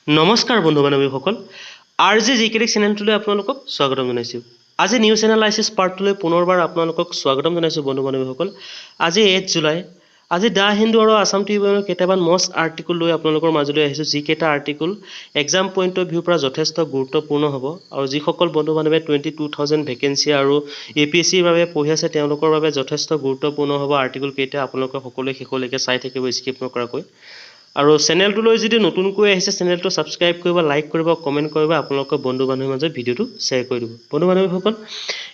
নমস্কাৰ বন্ধু বান্ধৱীসকল R J জিকেটিক চেনেলটোলৈ আপোনালোকক স্বাগতম জনাইছোঁ। আজি নিউজ এনালাইচিছ পাৰ্টটোলৈ পুনৰবাৰ আপোনালোকক স্বাগতম জনাইছোঁ বন্ধু বান্ধৱীসকল। আজি 8 জুলাই। আজি দ্য হিন্দু আৰু আছাম ট্ৰিবিউনৰ কেইটামান মষ্ট আৰ্টিকল লৈ আপোনালোকৰ মাজলৈ আহিছোঁ, যিকেইটা আৰ্টিকল এক্সাম পইণ্ট অফ ভিউৰ পৰা যথেষ্ট গুৰুত্বপূৰ্ণ হ'ব আৰু যিসকল বন্ধু বান্ধৱে 22,000 ভেকেঞ্চি আৰু APSCৰ বাবে পঢ়ি আছে তেওঁলোকৰ বাবে যথেষ্ট গুৰুত্বপূৰ্ণ হ'ব আৰ্টিকল কেইটা। আপোনালোকে সকলোৱে শেষলৈকে চাই থাকিব স্কিপ নকৰাকৈ। আৰু চেনেলটোলৈ যদি নতুনকৈ আহিছে চেনেলটো ছাবস্ক্ৰাইব কৰিব, লাইক কৰিব, কমেণ্ট কৰিব, আপোনালোকৰ বন্ধু বান্ধৱীৰ মাজত ভিডিঅ'টো শ্বেয়াৰ কৰি দিব। বন্ধু বান্ধৱীসকল,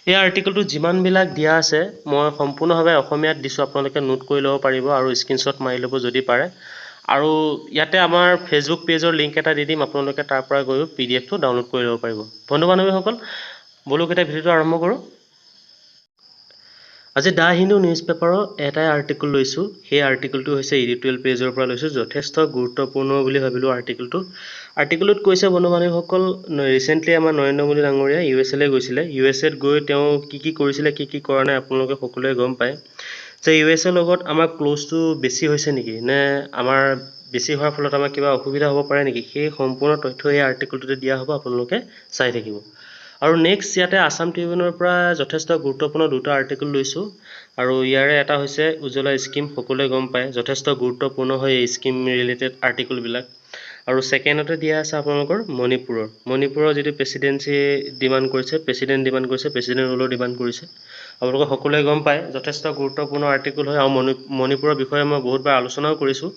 এই আৰ্টিকলটো যিমানবিলাক দিয়া আছে মই সম্পূৰ্ণভাৱে অসমীয়াত দিছোঁ, আপোনালোকে নোট কৰি ল'ব পাৰিব আৰু স্ক্ৰীনশ্বট মাৰি ল'ব যদি পাৰে। আৰু ইয়াতে আমাৰ ফেচবুক পেজৰ লিংক এটা দি দিম, আপোনালোকে তাৰ পৰা গৈ PDF-টো ডাউনলোড কৰি ল'ব পাৰিব। বন্ধু বান্ধৱীসকল, ব'লক এতিয়া ভিডিঅ'টো আৰম্ভ কৰোঁ। আজি দ্য হিন্দু নিউজ পেপাৰৰ এটাই আৰ্টিকল লৈছোঁ, সেই আৰ্টিকলটো হৈছে এডিটৰিয়েল পেজৰ পৰা লৈছোঁ। যথেষ্ট গুৰুত্বপূৰ্ণ বুলি ভাবিলোঁ আৰ্টিকলটোত কৈছে বন্ধু বান্ধৱীসকল, ৰিচেণ্টলি আমাৰ নৰেন্দ্ৰ মোদী ডাঙৰীয়া USA গৈছিলে। USAত গৈ তেওঁ কি কৰিছিলে, কি কৰা নাই আপোনালোকে সকলোৱে গম পায় যে USA লগত আমাৰ ক্ল'জটো বেছি হৈছে নেকি, নে আমাৰ বেছি হোৱাৰ ফলত আমাৰ কিবা অসুবিধা হ'ব পাৰে নেকি, সেই সম্পূৰ্ণ তথ্য এই আৰ্টিকলটোতে দিয়া হ'ব, আপোনালোকে চাই থাকিব। আৰু নেক্সট ইয়াতে আছাম ট্ৰিবিউনৰ পৰা যথেষ্ট গুৰুত্বপূৰ্ণ দুটা আৰ্টিকল লৈছোঁ আৰু ইয়াৰে এটা হৈছে উজ্জ্বলা স্কিম, সকলোৱে গম পায় যথেষ্ট গুৰুত্বপূৰ্ণ হয় এই স্কিম ৰিলেটেড আৰ্টিকলবিলাক। আৰু ছেকেণ্ডতে দিয়া আছে আপোনালোকৰ মণিপুৰৰ যিটো প্ৰেচিডেণ্ট ডিমাণ্ড কৰিছে, প্ৰেচিডেণ্ট ৰোলৰ ডিমাণ্ড কৰিছে, আপোনালোকে সকলোৱে গম পায় যথেষ্ট গুৰুত্বপূৰ্ণ আৰ্টিকল হয়। আৰু মণিপুৰৰ বিষয়ে মই বহুতবাৰ আলোচনাও কৰিছোঁ।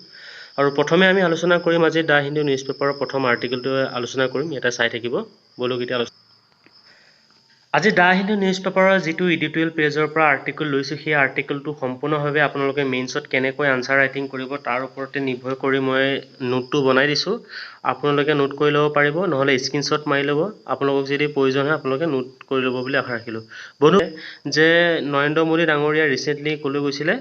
আৰু প্ৰথমে আমি আলোচনা কৰিম আজি দ্য হিন্দু নিউজ পেপাৰৰ প্ৰথম আৰ্টিকলটো আলোচনা কৰিম, ইয়াতে চাই থাকিব। ব'লক এতিয়া আজি দ্য হিন্দু নিউজ পেপাৰৰ যিটো এডিটৰিয়েল পেজৰ পৰা আৰ্টিকল লৈছোঁ, সেই আৰ্টিকলটো সম্পূৰ্ণভাৱে আপোনালোকে মেইনছত কেনেকৈ আনচাৰ ৰাইটিং কৰিব তাৰ ওপৰতে নিৰ্ভৰ কৰি মই নোটটো বনাই দিছোঁ। আপোনালোকে নোট কৰি ল'ব পাৰিব, নহ'লে স্ক্ৰীনশ্বট মাৰি ল'ব, আপোনালোকক যদি প্ৰয়োজন হয় আপোনালোকে নোট কৰি ল'ব বুলি আশা ৰাখিলোঁ। বন্ধু যে নৰেন্দ্ৰ মোদী ডাঙৰীয়া ৰিচেণ্টলি ক'লৈ গৈছিলে,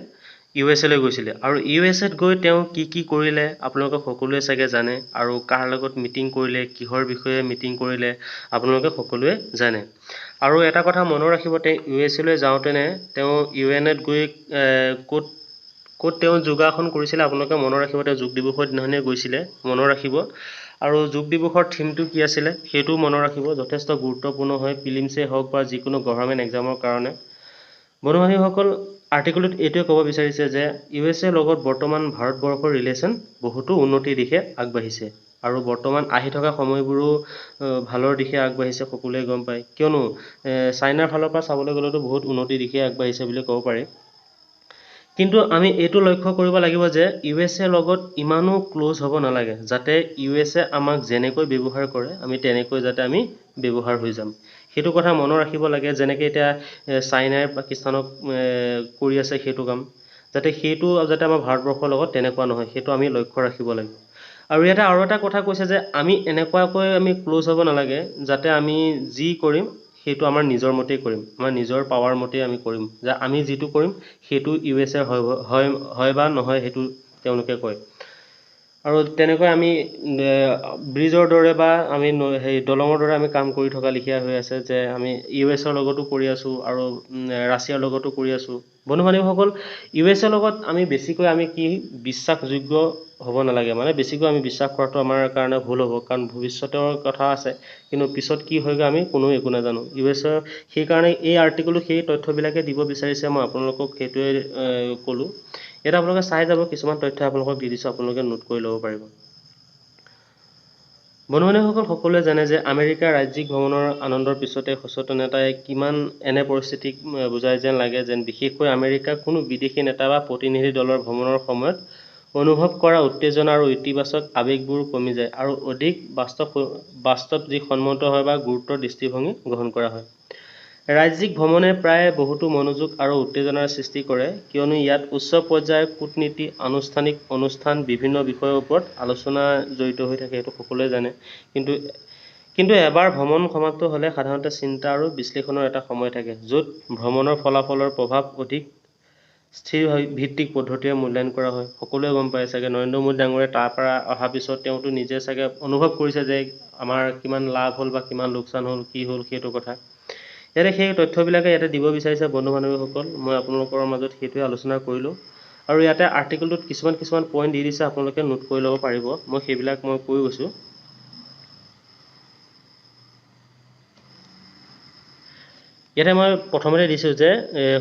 USA লৈ গৈছিলে। আৰু USAত গৈ তেওঁ কি কৰিলে আপোনালোকে সকলোৱে চাগে জানে, আৰু কাৰ লগত মিটিং কৰিলে, কিহৰ বিষয়ে মিটিং কৰিলে আপোনালোকে সকলোৱে জানে। আৰু এটা কথা মনত ৰাখিব, তেওঁ USA লৈ যাওঁতেনে তেওঁ UNত গৈ ক'ত তেওঁ যোগাসন কৰিছিলে আপোনালোকে মনত ৰাখিব। তেওঁ যোগ দিৱসৰ দিনাখনেই গৈছিলে, মনত ৰাখিব। আৰু যোগ দিৱসৰ থিমটো কি আছিলে সেইটোও মনত ৰাখিব, যথেষ্ট গুৰুত্বপূৰ্ণ হয় প্ৰিলিমছেই হওক বা যিকোনো গভৰ্ণমেণ্ট এক্সামৰ কাৰণে। বন্ধু বান্ধৱীসকল, আৰ্টিকলটোত এইটোৱে ক'ব বিচাৰিছে যে USA লগত বৰ্তমান ভাৰতবৰ্ষৰ ৰিলেশ্যন বহুতো উন্নতিৰ দিশে আগবাঢ়িছে আৰু বৰ্তমান আহি থকা সময়বোৰো ভালৰ দিশে আগবাঢ়িছে, সকলোৱে গম পায়। কিয়নো চাইনাৰ ফালৰ পৰা চাবলৈ গ'লেতো বহুত উন্নতিৰ দিশে আগবাঢ়িছে বুলি ক'ব পাৰি। কিন্তু আমি এইটো লক্ষ্য কৰিব লাগিব যে USA লগত ইমানো ক্ল'জ হ'ব নালাগে, যাতে USA আমাক যেনেকৈ ব্যৱহাৰ কৰে আমি তেনেকৈ যাতে আমি ব্যৱহাৰ হৈ যাম, সেইটো কথা মনত ৰাখিব লাগে। যেনেকৈ এতিয়া চাইনাই পাকিস্তানক কৰি আছে সেইটো কাম, যাতে আমাৰ ভাৰতবৰ্ষৰ লগত তেনেকুৱা নহয়, সেইটো আমি লক্ষ্য ৰাখিব লাগিব। আৰু ইয়াতে আৰু এটা কথা কৈছে যে আমি এনেকুৱাকৈ আমি ক্ল'জ হ'ব নালাগে যাতে আমি যি কৰিম সেইটো আমাৰ নিজৰ মতেই কৰিম, আমাৰ নিজৰ পাৱাৰ মতেই আমি কৰিম, যে আমি যিটো কৰিম সেইটো USA হয় বা নহয় সেইটো তেওঁলোকে কয়। আৰু তেনেকৈ আমি ব্ৰিজৰ দৰে বা আমি দলঙৰ দৰে আমি কাম কৰি থকা লিখীয়া হৈ আছে, যে আমি USৰ লগতো কৰি আছোঁ আৰু ৰাছিয়াৰ লগতো কৰি আছোঁ। বন্ধু বান্ধৱীসকল, USA লগত আমি বেছিকৈ বিশ্বাসযোগ্য হ'ব নালাগে, মানে বেছিকৈ আমি বিশ্বাস কৰাটো আমাৰ কাৰণে ভুল হ'ব, কাৰণ ভৱিষ্যতৰ কথা আছে, কিন্তু পিছত কি হয়গৈ আমি একো নাজানো। USৰ সেইকাৰণে এই আৰ্টিকলো সেই তথ্যবিলাকে দিব বিচাৰিছে, মই আপোনালোকক সেইটোৱে ক'লোঁ। ইয়াত আপোনালোকে চাই যাব, কিছুমান তথ্য আপোনালোকক দি দিছোঁ, আপোনালোকে নোট কৰি ল'ব পাৰিব। বন্ধু বান্ধৱীসকল, সকলোৱে জানে যে আমেৰিকাৰ ৰাজ্যিক ভ্ৰমণৰ আনন্দৰ পিছতে সচেতনতাই কিমান এনে পৰিস্থিতিক বুজাই যেন লাগে, যেন বিশেষকৈ আমেৰিকাৰ কোনো বিদেশী নেতা বা প্ৰতিনিধি দলৰ ভ্ৰমণৰ সময়ত অনুভৱ কৰা উত্তেজনা আৰু ইতিবাচক আৱেগবোৰ কমি যায় আৰু অধিক বাস্তৱ যি সন্মত হয় বা গুৰুত্বৰ দৃষ্টিভংগী গ্ৰহণ কৰা হয়। ৰাজ্যিক ভ্ৰমণে প্ৰায় বহুতো মনোযোগ আৰু উত্তেজনাৰ সৃষ্টি কৰে, কিয়নো ইয়াত উচ্চ পৰ্যায়ৰ কূটনীতি, আনুষ্ঠানিক অনুষ্ঠান, বিভিন্ন বিষয়ৰ ওপৰত আলোচনা জড়িত হৈ থাকে, সেইটো সকলোৱে জানে। কিন্তু এবাৰ ভ্ৰমণ সমাপ্ত হ'লে সাধাৰণতে চিন্তা আৰু বিশ্লেষণৰ এটা সময় থাকে, য'ত ভ্ৰমণৰ ফলাফলৰ প্ৰভাৱ অধিক স্থিৰ ভিত্তিক পদ্ধতিৰে মূল্যায়ন কৰা হয়। সকলোৱে গম পায় চাগে নৰেন্দ্ৰ মোদী ডাঙৰীয়া তাৰ পৰা অহাৰ পিছত তেওঁতো নিজে চাগে অনুভৱ কৰিছে যে আমাৰ কিমান লাভ হ'ল বা কিমান লোকচান হ'ল, কি হ'ল সেইটো কথা। ইয়াতে সেই তথ্যবিলাকে ইয়াতে দিব বিচাৰিছে বন্ধু বান্ধৱীসকল, মই আপোনালোকৰ মাজত সেইটোৱে আলোচনা কৰিলোঁ। আৰু ইয়াতে আৰ্টিকলটোত কিছুমান পইণ্ট দি দিছে, আপোনালোকে নোট কৰি ল'ব পাৰিব, মই সেইবিলাক কৈ গৈছোঁ। ইয়াতে মই প্ৰথমতে দিছোঁ যে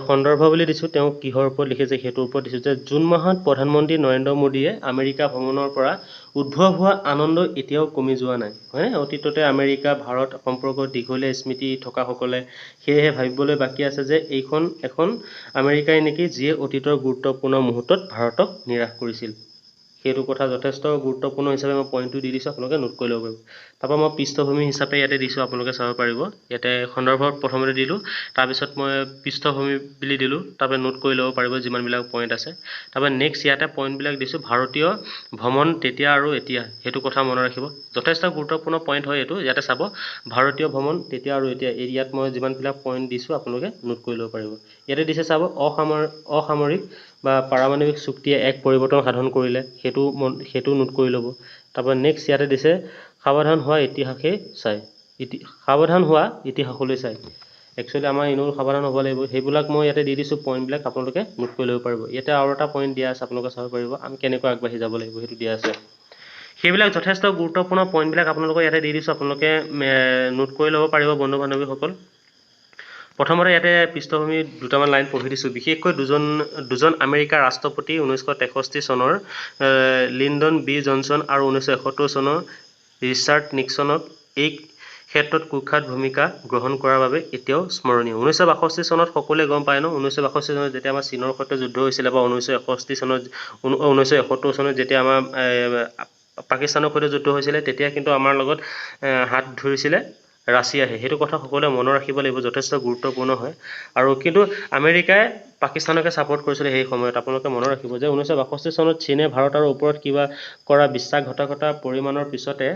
সন্দৰ্ভ বুলি দিছোঁ, তেওঁ কিহৰ ওপৰত লিখিছে সেইটোৰ ওপৰত দিছোঁ যে জুন মাহত প্ৰধানমন্ত্ৰী নৰেন্দ্ৰ মোদীয়ে আমেৰিকা ভ্ৰমণৰ পৰা উদ্ভৱ হোৱা আনন্দ এতিয়াও কমি যোৱা নাই, হয়নে? অতীততে আমেৰিকা ভাৰত সম্পৰ্ক দীঘলীয়া স্মৃতি থকাসকলে সেয়েহে ভাবিবলৈ বাকী আছে যে এইখন এখন আমেৰিকাই নেকি যিয়ে অতীতৰ গুৰুত্বপূৰ্ণ মুহূৰ্তত ভাৰতক নিৰাশ কৰিছিল। সেইটো কথা যথেষ্ট গুৰুত্বপূৰ্ণ হিচাপে মই পইণ্টটো দি দিছোঁ, আপোনালোকে নোট কৰি ল'ব পাৰিব। তাৰপৰা মই পৃষ্ঠভূমি হিচাপে ইয়াতে দিছোঁ, আপোনালোকে চাব পাৰিব। ইয়াতে সন্দৰ্ভত প্ৰথমতে দিলোঁ, তাৰপিছত মই পৃষ্ঠভূমি বুলি দিলোঁ, তাৰপৰা নোট কৰি ল'ব পাৰিব যিমানবিলাক পইণ্ট আছে। তাৰপৰা নেক্সট ইয়াতে পইণ্টবিলাক দিছোঁ ভাৰতীয় ভ্ৰমণ তেতিয়া আৰু এতিয়া, সেইটো কথা মনত ৰাখিব। যথেষ্ট গুৰুত্বপূৰ্ণ পইণ্ট হয় এইটো। ইয়াতে চাব ভাৰতীয় ভ্ৰমণ তেতিয়া আৰু এতিয়া, ইয়াত মই যিমানবিলাক পইণ্ট দিছোঁ আপোনালোকে নোট কৰি ল'ব পাৰিব। ইয়াতে দিছে চাব অসামৰিক বা পাৰমাণৱিক চুক্তিয়ে এক পৰিৱৰ্তন সাধন কৰিলে, সেইটো নোট কৰি ল'ব। তাৰপৰা নেক্সট ইয়াতে দিছে সাৱধান হোৱা ইতিহাসলৈ চাই। একচুৱেলি আমাৰ এনেও সাৱধান হ'ব লাগিব, সেইবিলাক মই ইয়াতে দি দিছোঁ পইণ্টবিলাক, আপোনালোকে নোট কৰি ল'ব পাৰিব। ইয়াতে আৰু এটা পইণ্ট দিয়া আছে, আপোনালোকে চাব পাৰিব আমি কেনেকৈ আগবাঢ়ি যাব লাগিব, সেইটো দিয়া আছে। সেইবিলাক যথেষ্ট গুৰুত্বপূৰ্ণ পইণ্টবিলাক আপোনালোকে ইয়াতে দি দিছোঁ, আপোনালোকে নোট কৰি ল'ব পাৰিব বন্ধু বান্ধৱীসকল। প্ৰথমতে ইয়াতে পৃষ্ঠভূমি দুটামান লাইন পঢ়ি দিছোঁ। বিশেষকৈ দুজন আমেৰিকাৰ ৰাষ্ট্ৰপতি 1963 চনৰ লিণ্ডন বি জনছন আৰু 1971 চনৰ ৰিচাৰ্ড নিক্সনক এই ক্ষেত্ৰত কুখ্যাত ভূমিকা গ্ৰহণ কৰাৰ বাবে এতিয়াও স্মৰণীয়। 1962 চনত সকলোৱে গম পায় ন, 1962 চনত যেতিয়া আমাৰ চীনৰ সৈতে যুদ্ধ হৈছিলে, বা 1971 চনত যেতিয়া আমাৰ পাকিস্তানৰ সৈতে যুদ্ধ হৈছিলে, তেতিয়া কিন্তু আমাৰ লগত হাত ধৰিছিলে ৰাছিয়াহে। সেইটো কথা সকলোৱে মনত ৰাখিব লাগিব, যথেষ্ট গুৰুত্বপূৰ্ণ হয়। আৰু কিন্তু আমেৰিকাই পাকিস্তানকে ছাপোৰ্ট কৰিছিলে সেই সময়ত, আপোনালোকে মনত ৰাখিব যে 1962 চনত চীনে ভাৰতৰ ওপৰত কিবা কৰা বিশ্বাসঘাতকতাৰ পৰিমাণৰ পিছতে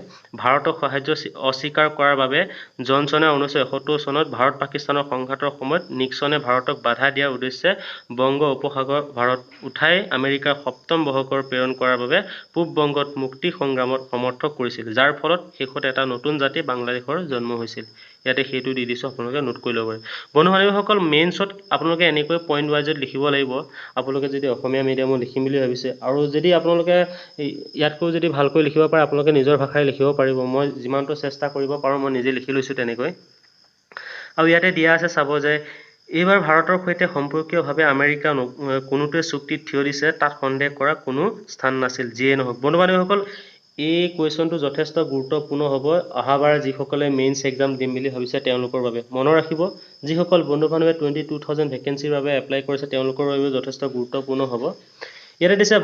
ভাৰতক সাহায্য অস্বীকাৰ কৰাৰ বাবে জনছনে 1971 চনত ভাৰত পাকিস্তানৰ সংঘাতৰ সময়ত নিক্সনে ভাৰতক বাধা দিয়াৰ উদ্দেশ্যে বংগ উপসাগৰ ভাৰত উঠাই আমেৰিকাৰ সপ্তম বৰ্ষৰ প্ৰেৰণ কৰাৰ বাবে পূব বংগত মুক্তি সংগ্ৰামত সমৰ্থক কৰিছিল, যাৰ ফলত শেষত এটা নতুন জাতি বাংলাদেশৰ জন্ম হৈছিল। ইয়াতে সেইটো দি দিছোঁ, আপোনালোকে নোট কৰি ল'ব পাৰে। বন্ধু বান্ধৱীসকল মেইনছত আপোনালোকে এনেকৈ পইণ্ট ৱাইজত লিখিব লাগিব, আপোনালোকে যদি অসমীয়া মিডিয়ামত লিখিম বুলি ভাবিছে। আৰু যদি আপোনালোকে ইয়াতকৈ যদি ভালকৈ লিখিব পাৰে, আপোনালোকে নিজৰ ভাষাৰে লিখিব পাৰিব। মই যিমানটো চেষ্টা কৰিব পাৰোঁ মই নিজে লিখি লৈছোঁ তেনেকৈ। আৰু ইয়াতে দিয়া আছে চাব যে এইবাৰ ভাৰতৰ সৈতে সম্পৰ্কীয়ভাৱে আমেৰিকা কোনোটোৱে চুক্তিত থিয় দিছে, তাত সন্দেহ কৰা কোনো স্থান নাছিল। যিয়ে নহওক বন্ধু বান্ধৱীসকল, এই কুৱেশ্যনটো যথেষ্ট গুৰুত্বপূৰ্ণ হ'ব অহাবাৰ যিসকলে মেইনছ এক্সাম দিম বুলি ভাবিছে তেওঁলোকৰ বাবে। মনত ৰাখিব, যিসকল বন্ধু বান্ধৱে 22,000 ভেকেঞ্চিৰ বাবে এপ্লাই কৰিছে তেওঁলোকৰ বাবেও যথেষ্ট গুৰুত্বপূৰ্ণ হ'ব। ইয়াতে দিছে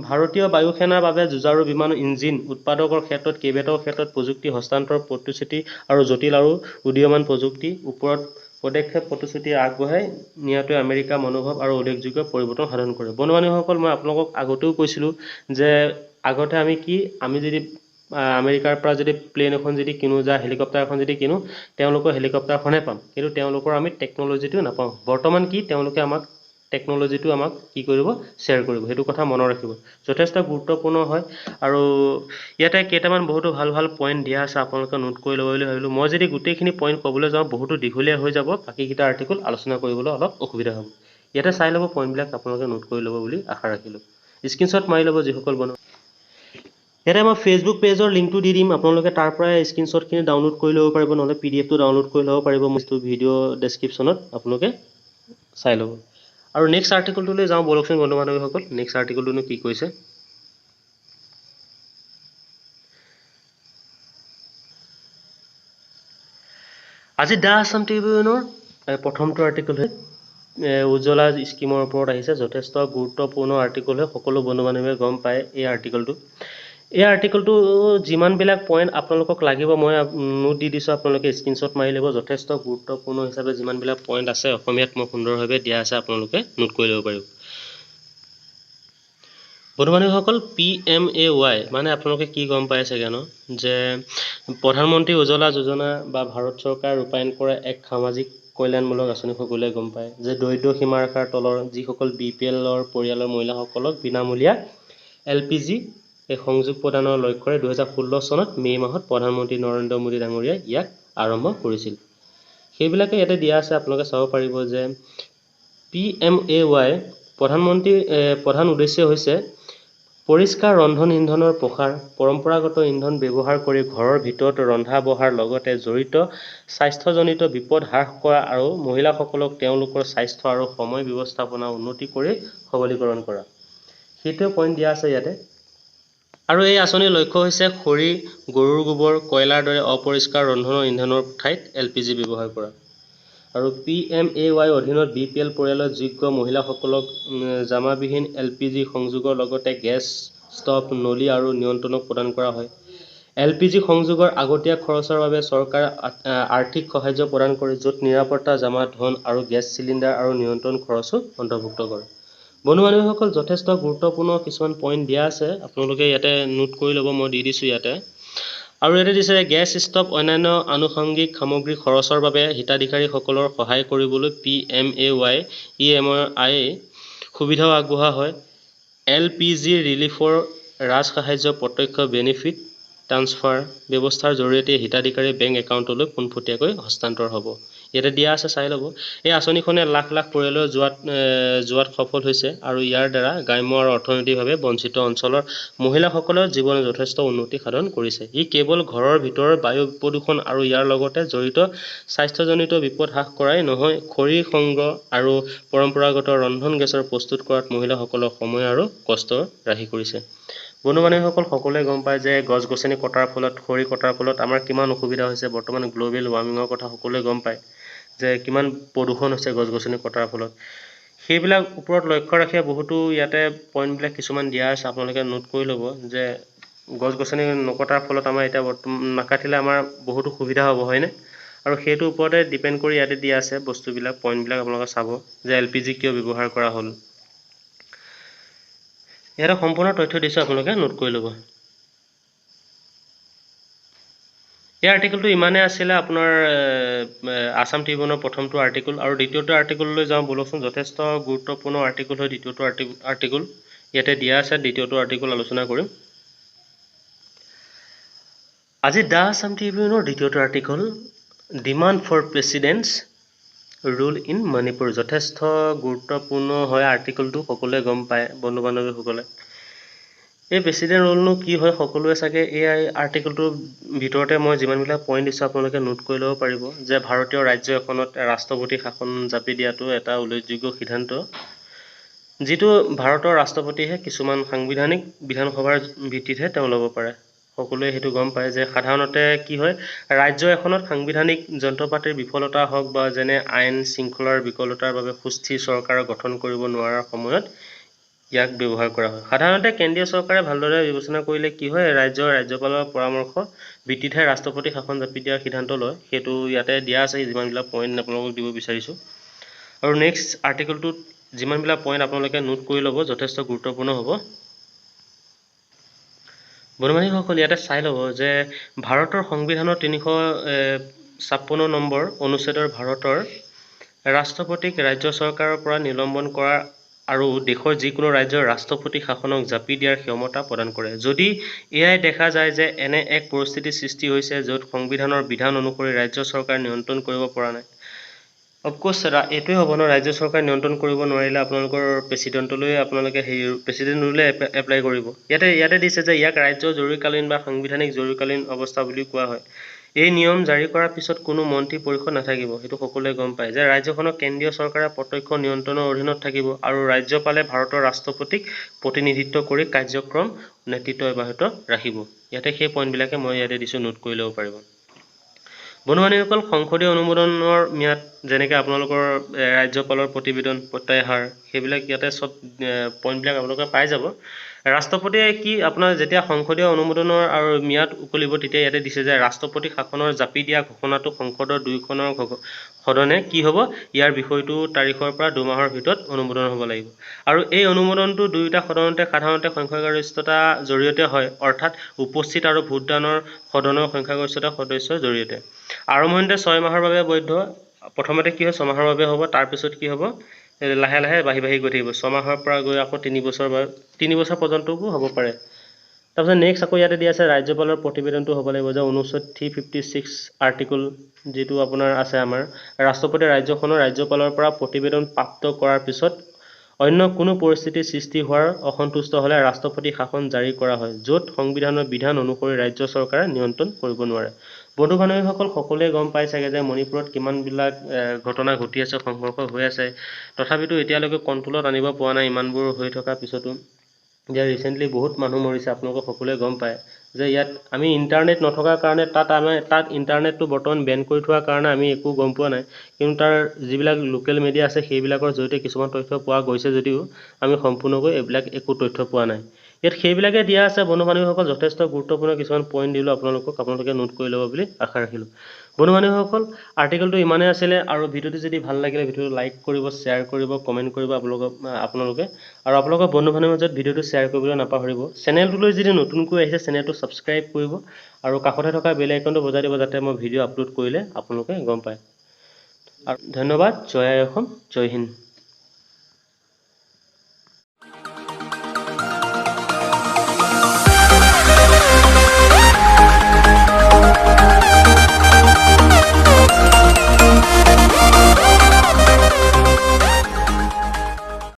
ভাৰতীয় বায়ু সেনাৰ বাবে যুঁজাৰু বিমান ইঞ্জিন উৎপাদকৰ ক্ষেত্ৰত কেইবাটাও ক্ষেত্ৰত প্ৰযুক্তি হস্তান্তৰ প্ৰতিশ্ৰুতি আৰু জটিল আৰু উদীয়মান প্ৰযুক্তিৰ ওপৰত পদক্ষেপ প্ৰতিশ্ৰুতি আগবঢ়াই নিয়াটোৱে আমেৰিকাৰ মনোভাৱ আৰু উল্লেখযোগ্য পৰিৱৰ্তন সাধন কৰে। বন্ধু বান্ধৱীসকল, মই আপোনালোকক আগতেও কৈছিলোঁ যে আগতে আমি যদি আমেৰিকাৰ পৰা যদি প্লেন এখন যদি কিনো, হেলিকপ্টাৰ এখন যদি কিনো, তেওঁলোকৰ হেলিকপ্টাৰখনহে পাম, কিন্তু তেওঁলোকৰ আমি টেকন'লজিটো নাপাওঁ। বৰ্তমান তেওঁলোকে আমাক টেকন'লজিটো আমাক কি কৰিব, শ্বেয়াৰ কৰিব। সেইটো কথা মনত ৰাখিব, যথেষ্ট গুৰুত্বপূৰ্ণ হয়। আৰু ইয়াতে কেইটামান বহুতো ভাল ভাল পইণ্ট দিয়া আছে, আপোনালোকে নোট কৰি ল'ব বুলি ভাবিলোঁ। মই যদি গোটেইখিনি পইণ্ট ক'বলৈ যাওঁ বহুতো দীঘলীয়া হৈ যাব, বাকীকেইটা আৰ্টিকল আলোচনা কৰিবলৈ অলপ অসুবিধা হ'ব। ইয়াতে চাই ল'ব পইণ্টবিলাক, আপোনালোকে নোট কৰি ল'ব বুলি আশা ৰাখিলোঁ। স্ক্ৰীনশ্বট মাৰি ল'ব যিসকল বন্ধু। ইয়াতে মই ফেচবুক পেজৰ লিংকটো দি দিম, আপোনালোকে তাৰ পৰাই স্ক্ৰীনশ্বটখিনি ডাউনলোড কৰি ল'ব পাৰিব, নহ'লে PDF টো ডাউনলোড কৰি ল'ব পাৰিব। ভিডিঅ' ডেছক্ৰিপশ্যনত আপোনালোকে চাই ল'ব। আৰু নেক্সট আৰ্টিকলটোলৈ যাওঁ বলকচোন বন্ধু বান্ধৱীসকল। নেক্সট আৰ্টিকলটোনো কি কৈছে। আজি দ্য আছাম ট্ৰিবিউনৰ প্ৰথমটো আৰ্টিকল হয় উজ্জ্বলা স্কিমৰ ওপৰত আহিছে। যথেষ্ট গুৰুত্বপূৰ্ণ আৰ্টিকল হয়, সকলো বন্ধু বান্ধৱীয়ে গম পায় এই আৰ্টিকলটো। এই আৰ্টিকলটো যিমানবিলাক পইণ্ট আপোনালোকক লাগিব মই নোট দি দিছোঁ, আপোনালোকে স্ক্ৰীনশ্বট মাৰি ল'ব। যথেষ্ট গুৰুত্বপূৰ্ণ হিচাপে যিমানবিলাক পইণ্ট আছে অসমীয়াত মই সুন্দৰভাৱে দিয়া আছে, আপোনালোকে নোট কৰি ল'ব পাৰিব। বন্ধু বান্ধৱীসকল, PMAY মানে আপোনালোকে কি গম পাই চাগে ন, যে প্ৰধানমন্ত্ৰী উজ্জ্বলা যোজনা বা ভাৰত চৰকাৰ ৰূপায়ণ কৰা এক সামাজিক কল্যাণমূলক আঁচনি সকলোৱে গম পায়, যে দৰিদ্ৰ সীমাৰেখাৰ তলৰ যিসকল BPLৰ পৰিয়ালৰ মহিলাসকলক বিনামূলীয়া LPG সংযোগ প্ৰদানৰ লক্ষ্যৰে 2016 চনত মে' মাহত প্ৰধানমন্ত্ৰী নৰেন্দ্ৰ মোদী ডাঙৰীয়াই ইয়াক আৰম্ভ কৰিছিল। সেইবিলাকে ইয়াতে দিয়া আছে, আপোনালোকে চাব পাৰিব যে PMAY প্ৰধান উদ্দেশ্য হৈছে পৰিষ্কাৰ ৰন্ধন ইন্ধনৰ প্ৰসাৰ পৰম্পৰাগত ইন্ধন ব্যৱহাৰ কৰি ঘৰৰ ভিতৰত ৰন্ধা বঢ়াৰ লগতে জড়িত স্বাস্থ্যজনিত বিপদ হ্ৰাস কৰা আৰু মহিলাসকলক তেওঁলোকৰ স্বাস্থ্য আৰু সময় ব্যৱস্থাপনা উন্নতি কৰি সবলীকৰণ কৰা সেইটোৱে পইণ্ট দিয়া আছে ইয়াতে আৰু এই আঁচনিৰ লক্ষ্য হৈছে খৰি গৰুৰ গোবৰ কয়লাৰ দৰে অপৰিষ্কাৰ ৰন্ধনৰ ইন্ধনৰ ঠাইত LPG ব্যৱহাৰ কৰা আৰু PMAY অধীনত BPL পৰিয়ালৰ যোগ্য মহিলাসকলক জামাবিহীন LPG সংযোগৰ লগতে গেছ ষ্টভ নলী আৰু নিয়ন্ত্ৰণক প্ৰদান কৰা হয় LPG সংযোগৰ আগতীয়া খৰচৰ বাবে চৰকাৰে আৰ্থিক সাহায্য প্ৰদান কৰে য'ত নিৰাপত্তা জামা ধন আৰু গেছ চিলিণ্ডাৰ আৰু নিয়ন্ত্ৰণ খৰচো অন্তৰ্ভুক্ত কৰে বন্ধু বান্ধৱীসকল যথেষ্ট গুৰুত্বপূৰ্ণ কিছুমান পইণ্ট দিয়া আছে আপোনালোকে ইয়াতে নোট কৰি ল'ব মই দি দিছোঁ ইয়াতে আৰু ইয়াতে দিছে গেছ ষ্টভ অন্যান্য আনুষংগিক সামগ্ৰী খৰচৰ বাবে হিতাধিকাৰীসকলৰ সহায় কৰিবলৈ PMAY EMI সুবিধাও আগবঢ়োৱা হয় LPG ৰিলিফৰ ৰাজসাহায্য প্ৰত্যক্ষ বেনিফিট ট্ৰান্সফাৰ ব্যৱস্থাৰ জৰিয়তে হিতাধিকাৰী বেংক একাউণ্টলৈ পোনপটীয়াকৈ হস্তান্তৰ হ'ব ইয়াতে দিয়া আছে চাই ল'ব এই আঁচনিখনে লাখ লাখ পৰিয়ালৰ যোৱাত সফল হৈছে আৰু ইয়াৰ দ্বাৰা গ্ৰাম্য আৰু অৰ্থনৈতিকভাৱে বঞ্চিত অঞ্চলৰ মহিলাসকলৰ জীৱনত যথেষ্ট উন্নতি সাধন কৰিছে ই কেৱল ঘৰৰ ভিতৰৰ বায়ু প্ৰদূষণ আৰু ইয়াৰ লগতে জড়িত স্বাস্থ্যজনিত বিপদ হ্ৰাস কৰাই নহয় খৰি সংগ্ৰহ আৰু পৰম্পৰাগত ৰন্ধন গেছৰ প্ৰস্তুত কৰাত মহিলাসকলৰ সময় আৰু কষ্ট ৰাহি কৰিছে বন্ধু বান্ধৱীসকল সকলোৱে গম পায় যে গছ গছনি কটাৰ ফলত খৰি কটাৰ ফলত আমাৰ কিমান অসুবিধা হৈছে বৰ্তমান গ্লোবেল ৱাৰ্মিঙৰ কথা সকলোৱে গম পায় যে কিমান প্ৰদূষণ হৈছে গছ গছনি কটাৰ ফলত সেইবিলাক ওপৰত লক্ষ্য ৰাখি বহুতো ইয়াতে পইণ্টবিলাক কিছুমান দিয়া আছে আপোনালোকে নোট কৰি ল'ব যে গছ গছনি নকটাৰ ফলত আমাৰ এতিয়া নাকাটিলে আমাৰ বহুতো সুবিধা হ'ব হয়নে আৰু সেইটোৰ ওপৰতে ডিপেণ্ড কৰি ইয়াতে দিয়া আছে বস্তুবিলাক পইণ্টবিলাক আপোনালোকে চাব যে LPG কিয় ব্যৱহাৰ কৰা হ'ল ইয়াতে সম্পূৰ্ণ তথ্য দিছোঁ আপোনালোকে নোট কৰি ল'ব এই আৰ্টিকেলটো ইমানে আছিলে আপোনাৰ আসাম ট্ৰিবিউনৰ প্ৰথমটো আৰ্টিকেল আৰু দ্বিতীয়টো আৰ্টিকেললৈ যাওঁ বলকচোন যথেষ্ট গুৰুত্বপূৰ্ণ আৰ্টিকেল হয় দ্বিতীয়টো আৰ্টিকেল ইয়াতে দিয়া আছে দ্বিতীয়টো আৰ্টিকেল আলোচনা কৰিম আজি দ্য আসাম ট্ৰিবিউনৰ দ্বিতীয়টো article demand for president's rule in Manipur যথেষ্ট গুৰুত্বপূৰ্ণ হয় আৰ্টিকেলটো সকলোৱে গম পায় বন্ধু বান্ধৱীসকলে এই প্ৰেচিডেণ্ট ৰুলনো কি হয় সকলোৱে চাগে এই আৰ্টিকেলটোৰ ভিতৰতে মই যিমানবিলাক পইণ্ট দিছোঁ আপোনালোকে নোট কৰি ল'ব পাৰিব যে ভাৰতীয় ৰাজ্য এখনত ৰাষ্ট্ৰপতি শাসন জাপি দিয়াটো এটা উল্লেখযোগ্য সিদ্ধান্ত যিটো ভাৰতৰ ৰাষ্ট্ৰপতিহে কিছুমান সাংবিধানিক বিধানসভাৰ ভিত্তিতহে তেওঁ ল'ব পাৰে সকলোৱে সেইটো গম পায় যে সাধাৰণতে কি হয় ৰাজ্য এখনত সাংবিধানিক যন্ত্ৰপাতিৰ বিফলতা হওক বা যেনে আইন শৃংখলাৰ বিকলতাৰ বাবে সুস্থিৰ চৰকাৰ গঠন কৰিব নোৱাৰাৰ সময়ত ইয়াক ব্যৱহাৰ কৰা হয় সাধাৰণতে কেন্দ্ৰীয় চৰকাৰে ভালদৰে বিবেচনা কৰিলে কি হয় ৰাজ্যপালৰ পৰামৰ্শ ভিত্তিতহে ৰাষ্ট্ৰপতি শাসন জাপি দিয়াৰ সিদ্ধান্ত লয় সেইটো ইয়াতে দিয়া আছে যিমানবিলাক পইণ্ট আপোনালোকক দিব বিচাৰিছোঁ আৰু নেক্সট আৰ্টিকেলটোত যিমানবিলাক পইণ্ট আপোনালোকে নোট কৰি ল'ব যথেষ্ট গুৰুত্বপূৰ্ণ হ'ব বন্ধু বান্ধৱীসকল ইয়াতে চাই ল'ব যে ভাৰতৰ সংবিধানৰ 356 নম্বৰ অনুচ্ছেদৰ ভাৰতৰ ৰাষ্ট্ৰপতিক ৰাজ্য চৰকাৰৰ পৰা নিলম্বন কৰা আৰু দেশৰ যিকোনো ৰাজ্যৰ ৰাষ্ট্ৰপতি শাসনক জাপি দিয়াৰ ক্ষমতা প্ৰদান কৰে যদি এয়াই দেখা যায় যে এনে এক পৰিস্থিতিৰ সৃষ্টি হৈছে য'ত সংবিধানৰ বিধান অনুসৰি ৰাজ্য চৰকাৰ নিয়ন্ত্ৰণ কৰিব পৰা নাই অফক'ৰ্ছ এইটোৱে হ'ব ন ৰাজ্য চৰকাৰ নিয়ন্ত্ৰণ কৰিব নোৱাৰিলে আপোনালোকৰ প্ৰেচিডেণ্টলৈ আপোনালোকে সেই প্ৰেচিডেণ্ট ৰুলে এপ্লাই কৰিব ইয়াতে দিছে যে ইয়াক ৰাজ্য জৰুৰীকালীন বা সাংবিধানিক জৰুৰীকালীন অৱস্থা বুলি কোৱা হয় এই নিয়ম জাৰি কৰাৰ পিছত কোনো মন্ত্ৰী পৰিষদ নাথাকিব সেইটো সকলোৱে গম পায় যে ৰাজ্যখনৰ কেন্দ্ৰীয় চৰকাৰে প্ৰত্যক্ষ নিয়ন্ত্ৰণৰ অধীনত থাকিব আৰু ৰাজ্যপালে ভাৰতৰ ৰাষ্ট্ৰপতিক প্ৰতিনিধিত্ব কৰি কাৰ্যক্ৰম নেতৃত্ব অব্যাহত ৰাখিব ইয়াতে সেই পইণ্টবিলাকে মই ইয়াতে দিছোঁ নোট কৰি ল'ব পাৰিব বন্ধু বান্ধৱীসকল সংসদীয় অনুমোদনৰ ম্যাদ যেনেকৈ আপোনালোকৰ ৰাজ্যপালৰ প্ৰতিবেদন প্ৰত্যাহাৰ সেইবিলাক ইয়াতে চব পইণ্টবিলাক আপোনালোকে পাই যাব ৰাষ্ট্ৰপতিয়ে কি আপোনাৰ যেতিয়া সংসদীয় অনুমোদনৰ আৰু ম্যাদ উকলিব তেতিয়া ইয়াতে দিছে যে ৰাষ্ট্ৰপতি শাসনৰ জাপি দিয়া ঘোষণাটো সংসদৰ দুয়োখনৰ সদনে কি হ'ব ইয়াৰ বিষয়টো তাৰিখৰ পৰা 2 মাহৰ ভিতৰত অনুমোদন হ'ব লাগিব আৰু এই অনুমোদনটো দুয়োটা সদনতে সাধাৰণতে সংখ্যাগৰিষ্ঠতাৰ জৰিয়তে হয় অৰ্থাৎ উপস্থিত আৰু ভোটদানৰ সদনৰ সংখ্যাগৰিষ্ঠতা সদস্যৰ জৰিয়তে আৰম্ভণিতে 6 মাহৰ বাবে বৈধ প্ৰথমতে কি হয় 6 মাহৰ বাবে হ'ব তাৰপিছত কি হ'ব লাহে লাহে বাঢ়ি গৈ থাকিব 6 মাহৰ পৰা গৈ আকৌ 3 বছৰ পৰ্যন্তও হ'ব পাৰে তাৰপিছত নেক্সট আকৌ ইয়াতে দিয়া আছে ৰাজ্যপালৰ প্ৰতিবেদনটো হ'ব লাগিব যে অনুচ্ছেদ 356 আৰ্টিকল যিটো আপোনাৰ আছে আমাৰ ৰাষ্ট্ৰপতি ৰাজ্যখনৰ ৰাজ্যপালৰ পৰা প্ৰতিবেদন প্ৰাপ্ত কৰাৰ পিছত অন্য কোনো পৰিস্থিতিৰ সৃষ্টি হোৱাৰ অসন্তুষ্ট হ'লে ৰাষ্ট্ৰপতি শাসন জাৰি কৰা হয়, য'ত সংবিধানৰ বিধান অনুসৰি ৰাজ্য চৰকাৰে নিয়ন্ত্ৰণ কৰিব নোৱাৰে। বন্ধু বান্ধৱীসকল, সকলোৱে গম পাই চাগে যে মণিপুৰত কিমানবিলাক ঘটনা ঘটি আছে, সংঘৰ্ষ হৈ আছে। তথাপিতো এতিয়ালৈকে কণ্ট্ৰলত আনিব পৰা নাই ইমানবোৰ হৈ থকাৰ পিছতো। এতিয়া ৰিচেণ্টলি বহুত মানুহ মৰিছে, আপোনালোকে সকলোৱে গম পায় যে ইয়াত আমি ইণ্টাৰনেট নথকাৰ কাৰণে তাত ইণ্টাৰনেটটো বৰ্তমান বেন কৰি থোৱাৰ কাৰণে আমি একো গম পোৱা নাই। কিন্তু তাৰ যিবিলাক লোকেল মিডিয়া আছে সেইবিলাকৰ জৰিয়তে কিছুমান তথ্য পোৱা গৈছে যদিও আমি সম্পূৰ্ণকৈ এইবিলাক একো তথ্য পোৱা নাই। ইয়াত সেইবিলাকে দিয়া আছে। বন্ধু বান্ধৱীসকল, যথেষ্ট গুৰুত্বপূৰ্ণ কিছুমান পইণ্ট দিলোঁ আপোনালোকে নোট কৰি ল'ব বুলি আশা ৰাখিলোঁ। বন্ধু বান্ধৱীসকল, আৰ্টিকেলটো ইমানেই আছিলে, আৰু ভিডিঅ'টো যদি ভাল লাগিলে ভিডিঅ'টো লাইক কৰিব, শ্বেয়াৰ কৰিব, কমেণ্ট কৰিব আপোনালোকে, আৰু আপোনালোকৰ বন্ধু বান্ধৱীৰ মাজত ভিডিঅ'টো শ্বেয়াৰ কৰিবলৈ নাপাহৰিব। চেনেলটোলৈ যদি নতুনকৈ আহিছে চেনেলটো ছাবস্ক্ৰাইব কৰিব আৰু কাষতে থকা বেল আইকনটো বজাই দিব, যাতে মই ভিডিঅ' আপলোড কৰিলে আপোনালোকে গম পায়। আৰু ধন্যবাদ। জয় আই অসম, জয় হিন্দ।